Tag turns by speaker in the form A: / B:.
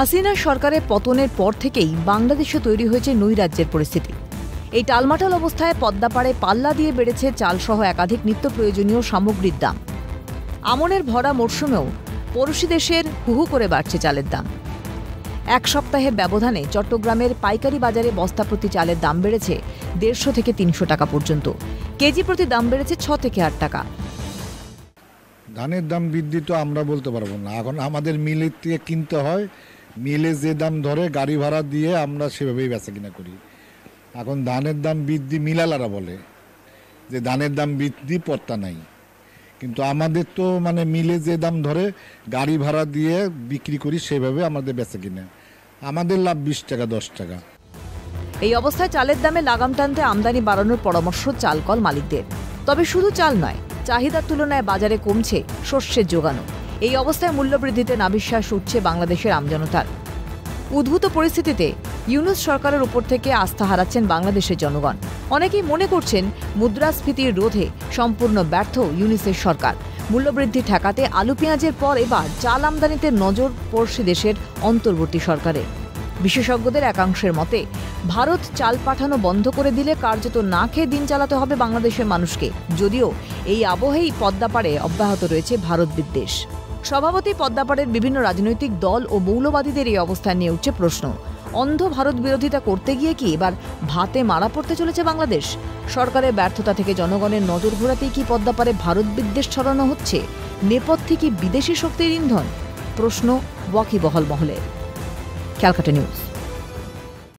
A: হাসিনা সরকারের পতনের পর থেকেই বাংলাদেশে তৈরি হয়েছে নৈরাজ্যের পরিস্থিতি। এই টালমাটাল অবস্থায় পদ্মাপাড়ে পাল্লা দিয়ে বেড়েছে চালসহ একাধিক নিত্য প্রয়োজনীয় সামগ্রীর দাম। আমনের ভরা মরশুমেও পড়শি দেশের হুহু করে বাড়ছে চালের দাম। এক সপ্তাহের ব্যবধানে চট্টগ্রামের পাইকারি বাজারে বস্তা প্রতি চালের দাম বেড়েছে 150 থেকে 300 টাকা পর্যন্ত। কেজি প্রতি দাম বেড়েছে 6 থেকে 8 টাকা।
B: ধানের দাম বৃদ্ধি তো আমরা বলতে পারবো না, এখন আমাদের মিলের থেকে কিনতে হয়। মিলে যে দাম ধরে গাড়ি ভাড়া দিয়ে আমরা সেভাবেই বেচা কিনা করি। এখন ধানের দাম বৃদ্ধি মিলালারা বলে যে ধানের দাম বৃদ্ধি পত্তা নাই, কিন্তু আমাদের তো মানে মিলে যে দাম ধরে গাড়ি ভাড়া দিয়ে বিক্রি করি সেভাবে আমাদের বেচা কিনা, আমাদের লাভ 20 টাকা 10 টাকা।
A: এই অবস্থায় চালের দামে লাগাম টানতে আমদানি বাড়ানোর পরামর্শ চালকল মালিকদের। তবে শুধু চাল নয়, চাহিদার তুলনায় বাজারে কমছে শস্যের যোগানও। এই অবস্থায় মূল্যবৃদ্ধিতে নাবিশ্বাস উঠছে বাংলাদেশের আমজনতার। উদ্ভূত পরিস্থিতিতে ইউনূস সরকারের উপর থেকে আস্থা হারাচ্ছেন বাংলাদেশের জনগণ। অনেকেই মনে করছেন মুদ্রাস্ফীতির রোধে সম্পূর্ণ ব্যর্থ ইউনূসের সরকার। মূল্যবৃদ্ধি ঠেকাতে আলু পেঁয়াজের পর এবার চাল আমদানিতে নজর পড়শি দেশের অন্তর্বর্তী সরকারের। বিশেষজ্ঞদের একাংশের মতে ভারত চাল পাঠানো বন্ধ করে দিলে কার্যত না খেয়ে দিন চালাতে হবে বাংলাদেশের মানুষকে। যদিও এই আবহেই পদ্মাপাড়ে অব্যাহত রয়েছে ভারত বিদ্বেষ। স্বভাবতই পদ্মাপাড়ের বিভিন্ন রাজনৈতিক দল ও মৌলবাদীদের এই অবস্থান নিয়ে উঠছে প্রশ্ন, অন্ধ ভারত বিরোধিতা করতে গিয়ে কি এবার ভাতে মারা পড়তে চলেছে বাংলাদেশ? সরকারের ব্যর্থতা থেকে জনগণের নজর ঘোরাতেই কি পদ্মাপাড়ে ভারত বিদ্বেষ ছড়ানো হচ্ছে? নেপথ্যে কি বিদেশি শক্তির ইন্ধন? প্রশ্ন ওয়াকিবহাল মহলে। ক্যালকাটা নিউজ।